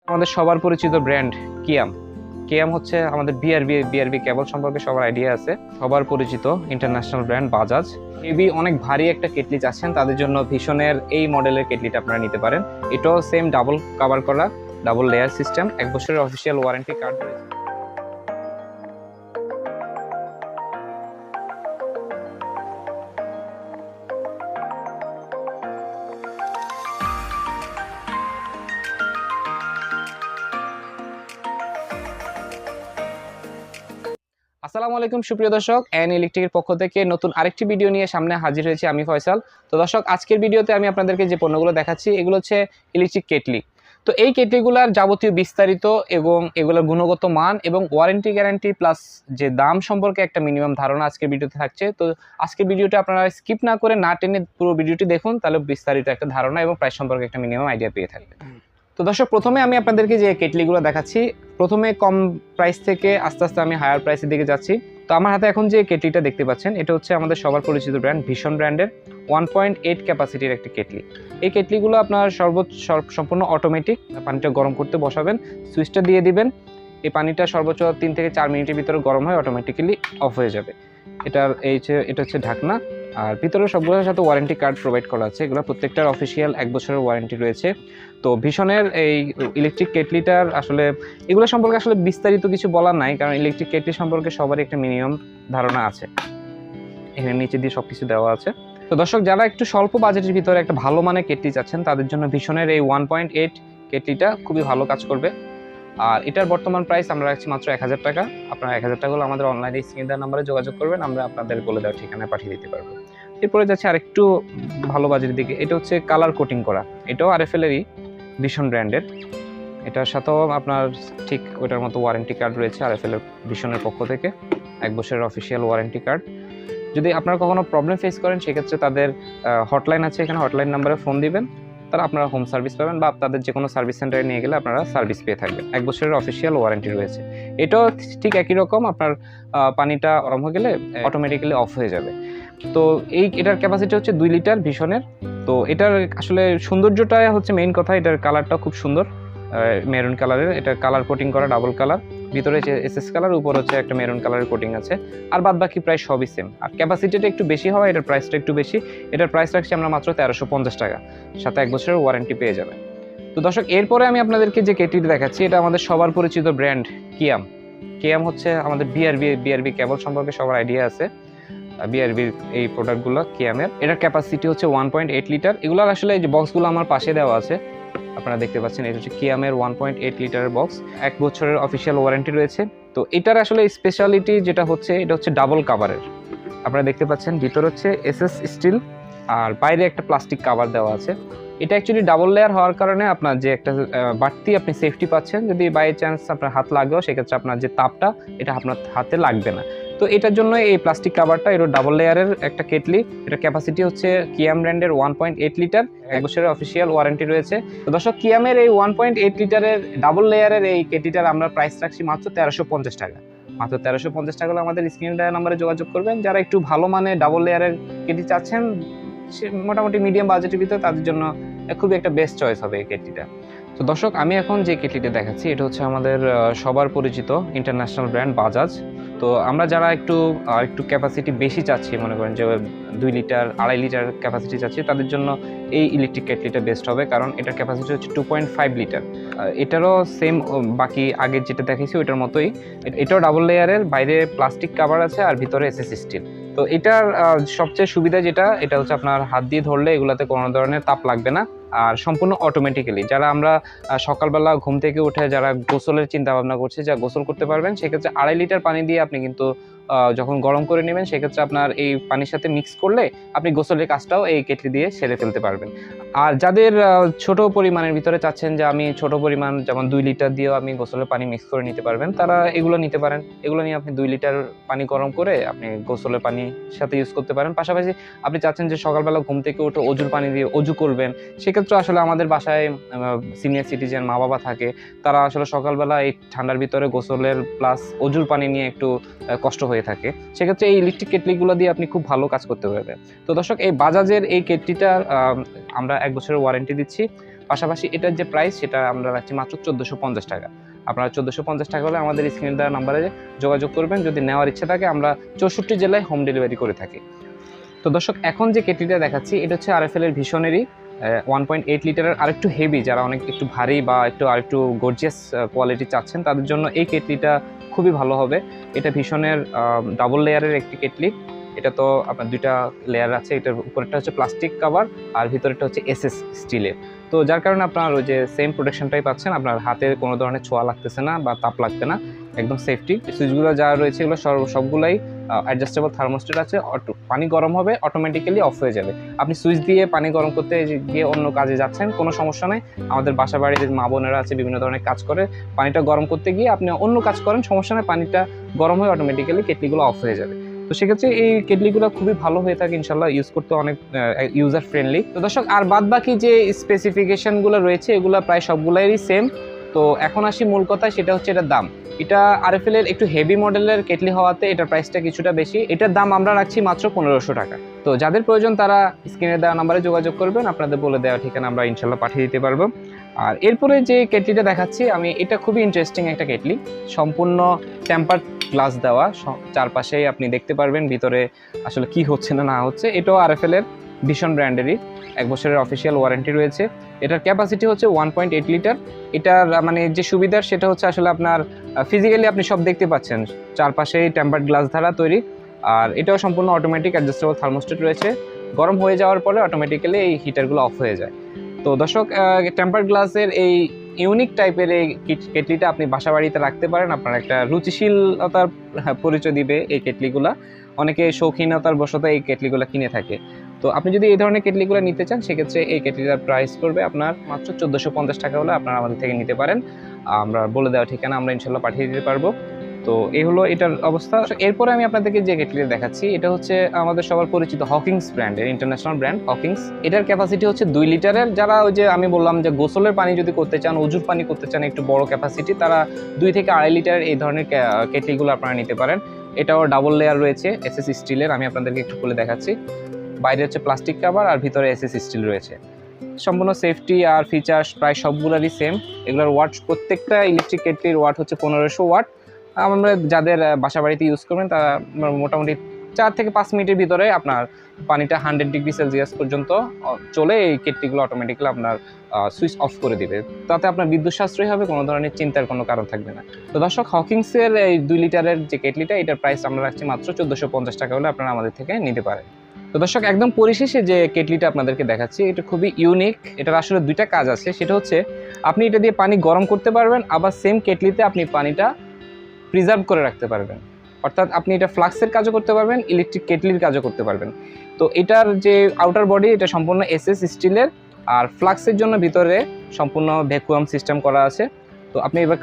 আমাদের সবার পরিচিত ব্র্যান্ড কিয়াম। কিয়াম হচ্ছে আমাদের বিআরবি কেবল সম্পর্কে সবার আইডিয়া আছে। সবার পরিচিত ইন্টারন্যাশনাল ব্র্যান্ড বাজাজ। হেভি অনেক ভারী একটা কেটলি চাচ্ছেন, তাদের জন্য ভীষণের এই মডেলের কেটলিটা আপনারা নিতে পারেন। এটাও সেম ডাবল কভার করা, ডাবল লেয়ার সিস্টেম, 1 বছরের অফিসিয়াল ওয়ারেন্টি কার্ড রয়েছে। আসসালামু আলাইকুম সুপ্রিয় দর্শক, এন ইলেকট্রিকের পক্ষ থেকে নতুন আরেকটি ভিডিও নিয়ে সামনে হাজির হয়েছি আমি ফয়সাল। তো দর্শক, আজকের ভিডিওতে আমি আপনাদেরকে যে পণ্যগুলো দেখাচ্ছি এগুলো হচ্ছে ইলেকট্রিক কেটলি। তো এই কেটলিগুলোর যাবতীয় বিস্তারিত এবং এগুলোর গুণগত মান এবং ওয়ারেন্টি গ্যারান্টি প্লাস যে দাম সম্পর্কে একটা মিনিমাম ধারণা আজকের ভিডিওতে থাকছে। তো আজকের ভিডিওটা আপনারা স্কিপ না করে না টেনে পুরো ভিডিওটি দেখুন, তাহলে বিস্তারিত একটা ধারণা এবং প্রাইস সম্পর্কে একটা মিনিমাম আইডিয়া পেয়ে থাকবেন। তো দর্শক, প্রথমে আমি আপনাদেরকে যে কেটলিগুলো দেখাচ্ছি, প্রথমে কম প্রাইস থেকে আস্তে আস্তে আমি হায়ার প্রাইসের দিকে যাচ্ছি। তো আমার হাতে এখন যে কেটলিটা দেখতে পাচ্ছেন এটা হচ্ছে আমাদের সবার পরিচিত ব্র্যান্ড ভিশন ব্র্যান্ডের 1.8 ক্যাপাসিটির একটি কেটলি। এই কেটলিগুলো আপনার সম্পূর্ণ অটোমেটিক। পানিটা গরম করতে বসাবেন, সুইচটা দিয়ে দিবেন, এই পানিটা সর্বোচ্চ 3 থেকে 4 মিনিটের ভিতরে গরম হয় অটোমেটিক্যালি অফ হয়ে যাবে। এটা হচ্ছে ঢাকনা। আর ভিতরে সবগুলোর সাথে ওয়ারেন্টি কার্ড প্রোভাইড করা আছে। এগুলো প্রত্যেকটার অফিসিয়াল 1 বছরের ওয়ারেন্টি রয়েছে। তো ভীষণের এই ইলেকট্রিক কেটলিটার আসলে এগুলো সম্পর্কে আসলে বিস্তারিত কিছু বলার নাই, কারণ ইলেকট্রিক কেটলি সম্পর্কে সবারই একটা মিনিমাম ধারণা আছে। এখানে নিচে দিয়ে সবকিছু দেওয়া আছে। তো দর্শক, যারা একটু স্বল্প বাজেটের ভিতরে একটা ভালো মানের কেটলি চাচ্ছেন তাদের জন্য ভীষণের এই 1.8 কেটলিটা খুবই ভালো কাজ করবে। আর এটার বর্তমান প্রাইস আমরা রাখছি মাত্র 1000 টাকা। আপনারা 1000 টাকা হলে আমাদের অনলাইনে স্ক্রিন দেওয়ার নাম্বারে যোগাযোগ করবেন, আমরা আপনাদের বলে দেওয়ার ঠিকানায় পাঠিয়ে দিতে পারবো। এরপরে যাচ্ছে আরেকটু ভালো বাজেটের দিকে। এটা হচ্ছে কালার কোটিং করা, এটাও আরএফএলেরই ভীষণ ব্র্যান্ডের। এটার সাথেও আপনার ঠিক ওটার মতো ওয়ারেন্টি কার্ড রয়েছে আরএফএলের ভীষণের পক্ষ থেকে, 1 বছরের অফিসিয়াল ওয়ারেন্টি কার্ড। যদি আপনারা কখনো প্রবলেম ফেস করেন সেক্ষেত্রে তাদের হটলাইন আছে, এখানে হটলাইন নাম্বারে ফোন দিবেন, তারা আপনারা হোম সার্ভিস পাবেন বা তাদের যে কোনো সার্ভিস সেন্টারে নিয়ে গেলে আপনারা সার্ভিস পেয়ে থাকবেন। 1 বছরের অফিসিয়াল ওয়ারেন্টি রয়েছে। এটাও ঠিক একই রকম, আপনার পানিটা গরম হয়ে গেলে অটোমেটিক্যালি অফ হয়ে যাবে। তো এটার ক্যাপাসিটি হচ্ছে 2 লিটার ভীষণের। তো এটার আসলে সৌন্দর্যটা হচ্ছে মেইন কথা। এটার কালারটা খুব সুন্দর, মেরুন কালারের। এটা কালার কোটিং করা, ডাবল কালার, ভিতরে এসএস কালার, উপর হচ্ছে একটা মেরুন কালারের কোটিং আছে। আর বাদ বাকি প্রায় সবই সেম। আর ক্যাপাসিটিটা একটু বেশি হওয়া এটার প্রাইসটা একটু বেশি। এটার প্রাইস রাখছি আমরা মাত্র 1350 টাকা, সাথে 1 বছরের ওয়ারেন্টি পেয়ে যাবেন। তো দর্শক, এরপরে আমি আপনাদেরকে যে কেটলিটা দেখাচ্ছি এটা আমাদের সবার পরিচিত ব্র্যান্ড কিয়াম। কিয়াম হচ্ছে আমাদের বিআরবি কেবল সম্পর্কে সবার আইডিয়া আছে। বিআরবির এই প্রোডাক্টগুলো কিয়ামের। এটার ক্যাপাসিটি হচ্ছে 1.8 লিটার। এগুলোর আসলে এই যে বক্সগুলো আমার পাশে দেওয়া আছে, আপনারা দেখতে পাচ্ছেন। এটা হচ্ছে কিয়ামের 1.8 লিটারের বক্স, 1 বছরের অফিসিয়াল ওয়ারেন্টি রয়েছে। তো এটার আসলে স্পেশালিটি যেটা হচ্ছে এটা হচ্ছে ডাবল কাভারের। আপনারা দেখতে পাচ্ছেন ভিতর হচ্ছে এসএস স্টিল আর বাইরে একটা প্লাস্টিক কাভার দেওয়া আছে। এটা অ্যাকচুয়ালি ডাবল লেয়ার হওয়ার কারণে আপনার যে একটা বাড়তি আপনি সেফটি পাচ্ছেন। যদি বাই চান্স আপনার হাত লাগেও সেক্ষেত্রে আপনার যে তাপটা এটা আপনার হাতে লাগবে না। তো এটার জন্য এই প্লাস্টিক কাভারটা, এটা ডাবল লেয়ারের একটা কেটলি। এটার ক্যাপাসিটি হচ্ছে কিয়াম ব্র্যান্ডের 1.8 লিটার, 1 বছরের অফিসিয়াল ওয়ারেন্টি রয়েছে। তো দর্শক, কিয়ামের এই 1.8 লিটারের ডাবল লেয়ারের এই কেটলিটার আমরা প্রাইস রাখছি মাত্র 1350 টাকা। মাত্র 1350 টাকা হলে আমাদের স্ক্রিন দেওয়া নাম্বারে যোগাযোগ করবেন। যারা একটু ভালো মানে ডাবল লেয়ারের কেটলি চাচ্ছেন, মোটামুটি মিডিয়াম বাজেটের ভিতরে, তাদের জন্য খুবই একটা বেস্ট চয়েস হবে এই কেটলিটা। তো দর্শক, আমি এখন যে কেটলিটা দেখাচ্ছি এটা হচ্ছে আমাদের সবার পরিচিত ইন্টারন্যাশনাল ব্র্যান্ড বাজাজ। তো আমরা যারা একটু ক্যাপাসিটি বেশি চাচ্ছি, মনে করেন যে 2 লিটার 2.5 লিটার ক্যাপাসিটি চাচ্ছি, তাদের জন্য এই ইলেকট্রিক কেটলিটা বেস্ট হবে, কারণ এটার ক্যাপাসিটি হচ্ছে 2.5 লিটার। এটারও সেম বাকি আগের যেটা দেখেছি ওইটার মতোই। এটাও ডাবল লেয়ারের, বাইরে প্লাস্টিক কাভার আছে আর ভিতরে এসএস স্টিল। তো এটার সবচেয়ে সুবিধা যেটা, এটা হচ্ছে আপনার হাত দিয়ে ধরলে এগুলাতে কোনো ধরনের তাপ লাগবে না, আর সম্পূর্ণ অটোমেটিক্যালি। যারা আমরা সকালবেলা ঘুম থেকে উঠে যারা গোসলের চিন্তা ভাবনা করছি, যা গোসল করতে পারবেন, সেক্ষেত্রে 2.5 লিটার পানি দিয়ে আপনি কিন্তু যখন গরম করে নেবেন সেক্ষেত্রে আপনার এই পানির সাথে মিক্স করলে আপনি গোসলের কাজটাও এই কেটলি দিয়ে সেরে ফেলতে পারবেন। আর যাদের ছোট পরিমাণের ভিতরে চাচ্ছেন যে আমি ছোট পরিমাণ যেমন 2 লিটার দিয়েও আমি গোসলের পানি মিক্স করে নিতে পারবেন, তারা এগুলো নিতে পারেন। এগুলো নিয়ে আপনি 2 লিটার পানি গরম করে আপনি গোসলের পানির সাথে ইউজ করতে পারেন। পাশাপাশি আপনি চাচ্ছেন যে সকালবেলা ঘুম থেকে উঠে অজুর পানি দিয়ে অজু করবেন, সেক্ষেত্রে আসলে আমাদের বাসায় সিনিয়র সিটিজেন মা বাবা থাকে, তারা আসলে সকালবেলা এই ঠান্ডার ভিতরে গোসলের প্লাস অজুর পানি নিয়ে একটু কষ্ট হয়ে থাকে, সেক্ষেত্রে এই ইলেকট্রিক কেটলিগুলো দিয়ে আপনি খুব ভালো কাজ করতে পারবেন। তো দর্শক, এই বাজাজের এই কেটলিটার আমরা 1 বছরের ওয়ারেন্টি দিচ্ছি। পাশাপাশি এটার যে প্রাইস সেটা আমরা রাখছি মাত্র 1450 টাকা। আপনারা 1450 টাকা হলে আমাদের স্ক্রিনে দেওয়া নাম্বারে যোগাযোগ করবেন। যদি নেওয়ার ইচ্ছা থাকে আমরা 64 জেলায় হোম ডেলিভারি করে থাকি। তো দর্শক, এখন যে কেটলিটা দেখাচ্ছি এটা হচ্ছে আরএফএল এর ভিশনেরই 1.8 লিটারের, আরেকটু হেভি, যারা অনেক একটু ভারী বা আরেকটু গর্জিয়াস কোয়ালিটি চাচ্ছেন তাদের জন্য এই কেটলিটা খুবই ভালো হবে। এটা ভীষণের ডাবল লেয়ারের একটি কেটলি। এটা তো আপনার 2টা লেয়ার আছে, এটার উপরেরটা হচ্ছে প্লাস্টিক কভার আর ভিতরেরটা হচ্ছে এসএস স্টিলের। তো যার কারণে আপনার ওই যে সেম প্রোটেকশনটাই পাচ্ছেন, আপনার হাতে কোনো ধরনের ছোঁয়া লাগতেছে না বা তাপ লাগবে না, একদম সেফটি। সুইচগুলো যা রয়েছে এগুলো সবগুলাই অ্যাডজাস্টেবল থার্মোস্টেট আছে। পানি গরম হবে অটোমেটিক্যালি অফ হয়ে যাবে। আপনি সুইচ দিয়ে পানি গরম করতে গিয়ে অন্য কাজে যাচ্ছেন, কোনো সমস্যা নেই। আমাদের বাসা বাড়ির মা বোনেরা আছে বিভিন্ন ধরনের কাজ করে, পানিটা গরম করতে গিয়ে আপনি অন্য কাজ করেন, সমস্যা নেই, পানিটা গরম হয়ে অটোমেটিক্যালি কেটলিগুলো অফ হয়ে যাবে। তো সেক্ষেত্রে এই কেটলিগুলো খুবই ভালো হয়ে থাকে ইনশাল্লাহ, ইউজ করতে অনেক ইউজার ফ্রেন্ডলি। তো দর্শক, আর বাদ বাকি যে স্পেসিফিকেশনগুলো রয়েছে এগুলো প্রায় সবগুলোই সেম। তো এখন আসি মূল কথা, সেটা হচ্ছে এটার দাম। এটা আরএফএল এর একটু হেভি মডেলের কেটলি হওয়াতে এটার প্রাইসটা কিছুটা বেশি। এটার দাম আমরা রাখছি মাত্র 1500 টাকা। তো যাদের প্রয়োজন তারা স্ক্রিনে দেওয়া নাম্বারে যোগাযোগ করবেন, আপনাদের বলে দেওয়া ঠিকানা আমরা ইনশাল্লাহ পাঠিয়ে দিতে পারবো। আর এরপরে যে কেটলিটা দেখাচ্ছি আমি, এটা খুবই ইন্টারেস্টিং একটা কেটলি, সম্পূর্ণ টেম্পার গ্লাস দেওয়া, চারপাশেই আপনি দেখতে পারবেন ভিতরে আসলে কি হচ্ছে না হচ্ছে। এটাও আরএফএল এর ভিশন ব্র্যান্ডেরই, 1 বছরের অফিসিয়াল ওয়ারেন্টি রয়েছে। এটার ক্যাপাসিটি হচ্ছে 1.8 লিটার। এটার মানে যে সুবিধার সেটা হচ্ছে আসলে আপনার ফিজিক্যালি আপনি সব দেখতে পাচ্ছেন, চারপাশেই টেম্পার্ড গ্লাস দ্বারা তৈরি। আর এটাও সম্পূর্ণ অটোমেটিক অ্যাডজাস্টেবল থার্মোস্টেট রয়েছে। গরম হয়ে যাওয়ার পরে অটোমেটিক্যালি এই হিটারগুলো অফ হয়ে যায়। তো দর্শক, টেম্পার্ড গ্লাসের এই ইউনিক টাইপের এই কেটলিটা আপনি বাসা বাড়িতে রাখতে পারেন, আপনার একটা রুচিশীলতার পরিচয় দিবে এই কেটলিগুলা। অনেকে শৌখিনতার বশত এই কেটলিগুলো কিনে থাকে। তো আপনি যদি এই ধরনের কেটলিগুলো নিতে চান সেক্ষেত্রে এই কেটলিটার প্রাইস পড়বে আপনার মাত্র 1450 টাকা হলে আপনারা আমাদের থেকে নিতে পারেন। আমরা বলে দেওয়া ঠিকানা আমরা ইনশাল্লাহ পাঠিয়ে দিতে পারবো। তো এই হলো এটার অবস্থা। এরপরে আমি আপনাদেরকে যে কেটলিটা দেখাচ্ছি এটা হচ্ছে আমাদের সবার পরিচিত হকিংস ব্র্যান্ডের, ইন্টারন্যাশনাল ব্র্যান্ড হকিংস। এটার ক্যাপাসিটি হচ্ছে 2 লিটারের। যারা ওই যে আমি বললাম যে গোসলের পানি যদি করতে চান, উজুর পানি করতে চান একটু বড় ক্যাপাসিটি, তারা 2 থেকে 2.5 লিটার এই ধরনের কেটলিগুলো আপনারা নিতে পারেন। এটাও ডাবল লেয়ার রয়েছে এসএস স্টিলের, আমি আপনাদেরকে একটু খুলে দেখাচ্ছি। বাইরে হচ্ছে প্লাস্টিক কভার আর ভিতরে এসএস স্টিল রয়েছে। সম্পূর্ণ সেফটি আর ফিচার্স প্রায় সবগুলোরই সেম। এগুলোর ওয়াট, প্রত্যেকটা ইলেকট্রিক কেটলির ওয়াট হচ্ছে 1500 ওয়াট। আমরা যাদের বাসা বাড়িতে ইউজ করবেন তারা মোটামুটি 4 থেকে 5 মিনিটের ভিতরে আপনার পানিটা 100 ডিগ্রি সেলসিয়াস পর্যন্ত চলে এই কেটলিগুলো অটোমেটিক্যালি আপনার সুইচ অফ করে দিবে। তাতে আপনার বিদ্যুৎ সাশ্রয় হবে, কোনো ধরনের চিন্তার কোনো কারণ থাকবে না। তো দর্শক, হকিংসের এই 2 লিটারের যে কেটলিটা, এটার প্রাইস আমরা রাখছি মাত্র 1450 টাকা হলে আপনারা আমাদের থেকে নিতে পারেন। তো দর্শক, একদম পরিশেষে যে কেটলিটা আপনাদেরকে দেখাচ্ছি এটা খুবই ইউনিক। এটার আসলে 2টা কাজ আছে, সেটা হচ্ছে আপনি এটা দিয়ে পানি গরম করতে পারবেন, আবার সেম কেটলিতে আপনি পানিটা প্রিজার্ভ করে রাখতে পারবেন। অর্থাৎ আপনি এটা ফ্লাক্সের কাজও করতে পারবেন, ইলেকট্রিক কেটলির কাজও করতে পারবেন। তো এটার যে আউটার বডি এটা সম্পূর্ণ এসএস স্টিলের, আর ফ্লাক্সের জন্য ভিতরে সম্পূর্ণ ভ্যাকুয়াম সিস্টেম করা আছে। তো আপনি এবার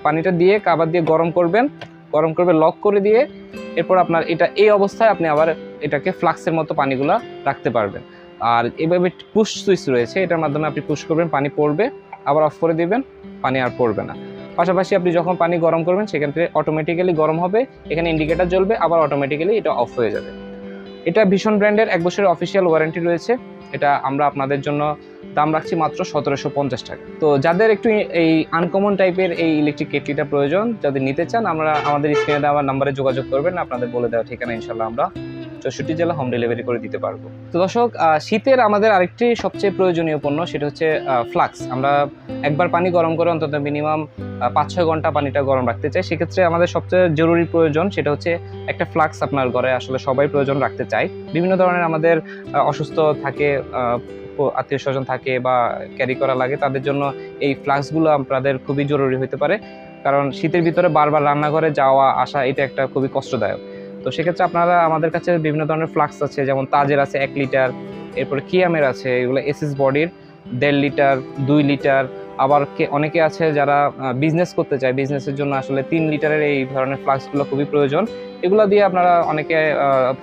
পানিটা দিয়ে কাভার দিয়ে গরম করবে, লক করে দিয়ে এরপর আপনার এটা এই অবস্থায় আপনি আবার এটাকে ফ্লাক্সের মতো পানিগুলা রাখতে পারবেন। আর এভাবে পুশ সুইচ রয়েছে, এটার মাধ্যমে আপনি পুশ করবেন, পানি পড়বে, আবার অফ করে দিবেন, পানি আর পড়বে না। পাশাপাশি আপনি যখন পানি গরম করবেন সেক্ষেত্রে অটোমেটিক্যালি গরম হবে, এখানে ইন্ডিকেটর জ্বলবে, আবার অটোমেটিক্যালি এটা অফ হয়ে যাবে। এটা ভীষণ ব্র্যান্ডের 1 বছরের অফিসিয়াল ওয়ারেন্টি রয়েছে। এটা আমরা আপনাদের জন্য দাম রাখছি মাত্র 1750 টাকা। তো যাদের একটু এই আনকমন টাইপের এই ইলেকট্রিক কেটলিটা প্রয়োজন, যদি নিতে চান আমরা আমাদের স্ক্রিনে দেওয়া নাম্বারে যোগাযোগ করবেন, আপনাদের বলে দেওয়া ঠিকানা ইনশাল্লাহ আমরা 64 জেলা হোম ডেলিভারি করে দিতে পারবো। তো দর্শক, শীতের আমাদের আরেকটি সবচেয়ে প্রয়োজনীয় পণ্য সেটা হচ্ছে ফ্লাক্স। আমরা একবার পানি গরম করে অন্তত মিনিমাম 5-6 ঘন্টা পানিটা গরম রাখতে চাই। সেক্ষেত্রে আমাদের সবচেয়ে জরুরি প্রয়োজন সেটা হচ্ছে একটা ফ্লাক্স। আপনার ঘরে আসলে সবাই প্রয়োজন রাখতে চায়, বিভিন্ন ধরনের আমাদের অসুস্থ থাকে, আত্মীয় স্বজন থাকে বা ক্যারি করা লাগে, তাদের জন্য এই ফ্লাক্সগুলো আপনাদের খুবই জরুরি হতে পারে। কারণ শীতের ভিতরে বারবার রান্নাঘরে যাওয়া আসা এটা একটা খুবই কষ্টদায়ক। তো সেক্ষেত্রে আপনারা আমাদের কাছে বিভিন্ন ধরনের ফ্লাক্স আছে, যেমন তাজের আছে 1 লিটার, এরপরে কিয়ামের আছে, এগুলো এসএস বডির 1.5 লিটার, 2 লিটার। আবার অনেকে আছে যারা বিজনেস করতে চায়, বিজনেসের জন্য আসলে 3 লিটারের এই ধরনের ফ্লাক্সগুলো খুবই প্রয়োজন। এগুলো দিয়ে আপনারা অনেকে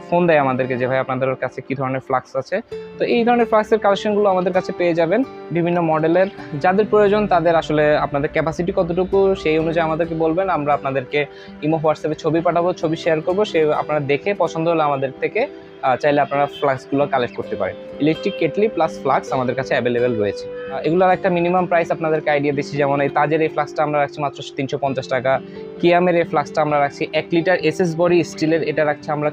ফোন দেয় আমাদেরকে যে ভাই আপনাদের কাছে কি ধরনের ফ্লাক্স আছে। তো এই ধরনের ফ্লাক্সের কালেকশনগুলো আমাদের কাছে পেয়ে যাবেন বিভিন্ন মডেলের। যাদের প্রয়োজন তাদের আসলে আপনাদের ক্যাপাসিটি কতটুকু সেই অনুযায়ী আমাদেরকে বলবেন, আমরা আপনাদেরকে ইমো হোয়াটসঅ্যাপে ছবি পাঠাবো, ছবি শেয়ার করবো, সে আপনারা দেখে পছন্দ হলে আমাদের থেকে চাইলে আপনারা ফ্লাক্সগুলো কালেক্ট করতে পারেন। ইলেকট্রিক কেটলি প্লাস ফ্লাক্স আমাদের কাছে অ্যাভেলেবেল রয়েছে। এগুলোর একটা মিনিমাম প্রাইস আপনাদেরকে আইডিয়া দিচ্ছি, যেমন এই তাজের এই ফ্লাক্সটা আমরা রাখছি মাত্র 350 টাকা। কিয়ামের এই ফ্লাক্সটা আমরা রাখছি 1 লিটার এসএস বডি স্টিলের, এটা রাখছি আমরা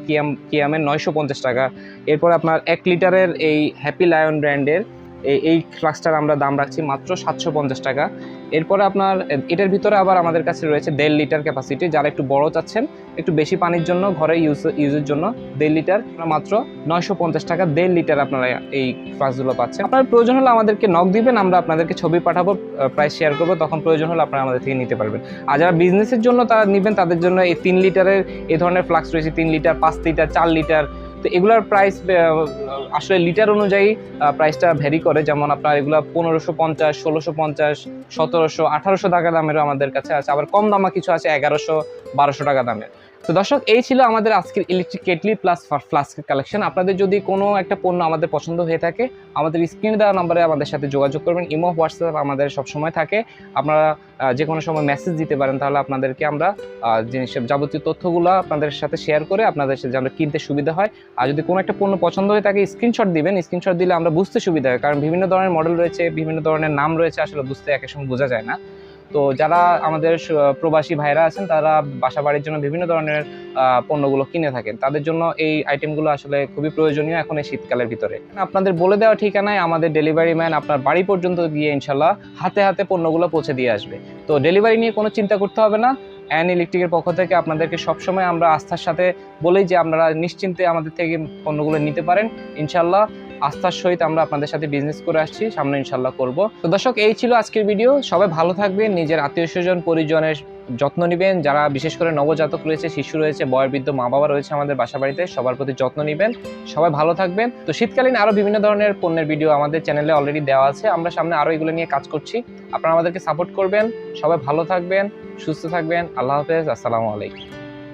কিয়ামের 950 টাকা। এরপর আপনার 1 লিটারের এই হ্যাপি লায়ন ব্র্যান্ডের এই ফ্লাক্সটার আমরা দাম রাখছি মাত্র 750 টাকা। এরপরে আপনার এটার ভিতরে আবার আমাদের কাছে রয়েছে 1.5 লিটার ক্যাপাসিটি, যারা একটু বড় চাচ্ছেন একটু বেশি পানির জন্য ঘরে ইউজের জন্য 1.5 লিটার মাত্র 950 টাকা 1.5 লিটার আপনারা এই ফ্লাক্সগুলো পাচ্ছেন। আপনার প্রয়োজন হলে আমাদেরকে নক দিবেন, আমরা আপনাদেরকে ছবি পাঠাবো, প্রাইস শেয়ার করবো, তখন প্রয়োজন হলে আপনারা আমাদের থেকে নিতে পারবেন। আর যারা বিজনেসের জন্য তারা নেবেন তাদের জন্য এই 3 লিটারের এই ধরনের ফ্লাক্স রয়েছে, 3 লিটার, 5 লিটার, 4 লিটার। তো এগুলোর প্রাইস আসলে লিটার অনুযায়ী প্রাইসটা ভ্যারি করে, যেমন আপনার এগুলো 1550, 1650, 1700, 1800 টাকা দামেরও আমাদের কাছে আছে, আবার কম দামা কিছু আছে 1100, 1200 টাকা দামের। তো দর্শক, এই ছিল আমাদের আজকের ইলেকট্রিক কেটলি প্লাস ফ্লাস্কের কালেকশন। আপনাদের যদি কোনো একটা পণ্য আমাদের পছন্দ হয়ে থাকে, আমাদের স্ক্রিনে দেওয়া নম্বরে আমাদের সাথে যোগাযোগ করবেন। ইমো হোয়াটসঅ্যাপ আমাদের সবসময় থাকে, আপনারা যে কোনো সময় মেসেজ দিতে পারেন, তাহলে আপনাদেরকে আমরা জিনিসের যাবতীয় তথ্যগুলো আপনাদের সাথে শেয়ার করে আপনাদের সাথে আমরা কিনতে সুবিধা হয়। আর যদি কোনো একটা পণ্য পছন্দ হয়ে থাকে স্ক্রিনশট দিবেন, স্ক্রিনশট দিলে আমরা বুঝতে সুবিধা হয়, কারণ বিভিন্ন ধরনের মডেল রয়েছে, বিভিন্ন ধরনের নাম রয়েছে, আসলে বুঝতে এক সময় বোঝা যায় না। তো যারা আমাদের প্রবাসী ভাইরা আছেন তারা বাসা বাড়ির জন্য বিভিন্ন ধরনের পণ্যগুলো কিনে থাকেন, তাদের জন্য এই আইটেমগুলো আসলে খুবই প্রয়োজনীয় এখন এই শীতকালের ভিতরে। আপনাদের বলে দেওয়া ঠিকানায় আমাদের ডেলিভারি ম্যান আপনার বাড়ি পর্যন্ত গিয়ে ইনশাল্লাহ হাতে হাতে পণ্যগুলো পৌঁছে দিয়ে আসবে। তো ডেলিভারি নিয়ে কোনো চিন্তা করতে হবে না। অ্যান ইলেকট্রিকের পক্ষ থেকে আপনাদেরকে সবসময় আমরা আস্থার সাথে বলেই যে আপনারা নিশ্চিন্তে আমাদের থেকে পণ্যগুলো নিতে পারেন। ইনশাল্লাহ আস্থার সহিত আমরা আপনাদের সাথে বিজনেস করে আসছি, সামনে ইনশাল্লাহ করব। তো দর্শক, এই ছিল আজকের ভিডিও। সবাই ভালো থাকবেন, নিজের আত্মীয় স্বজন পরিজনের যত্ন নেবেন, যারা বিশেষ করে নবজাতক রয়েছে, শিশু রয়েছে, বয়োবৃদ্ধ মা বাবা রয়েছে আমাদের বাসা বাড়িতে, সবার প্রতি যত্ন নেবেন। সবাই ভালো থাকবেন। তো শীতকালীন আরো বিভিন্ন ধরনের পণ্যের ভিডিও আমাদের চ্যানেলে অলরেডি দেওয়া আছে, আমরা সামনে আরো এগুলো নিয়ে কাজ করছি। আপনারা আমাদেরকে সাপোর্ট করবেন। সবাই ভালো থাকবেন, সুস্থ থাকবেন। আল্লাহ হাফেজ, আসসালামু আলাইকুম।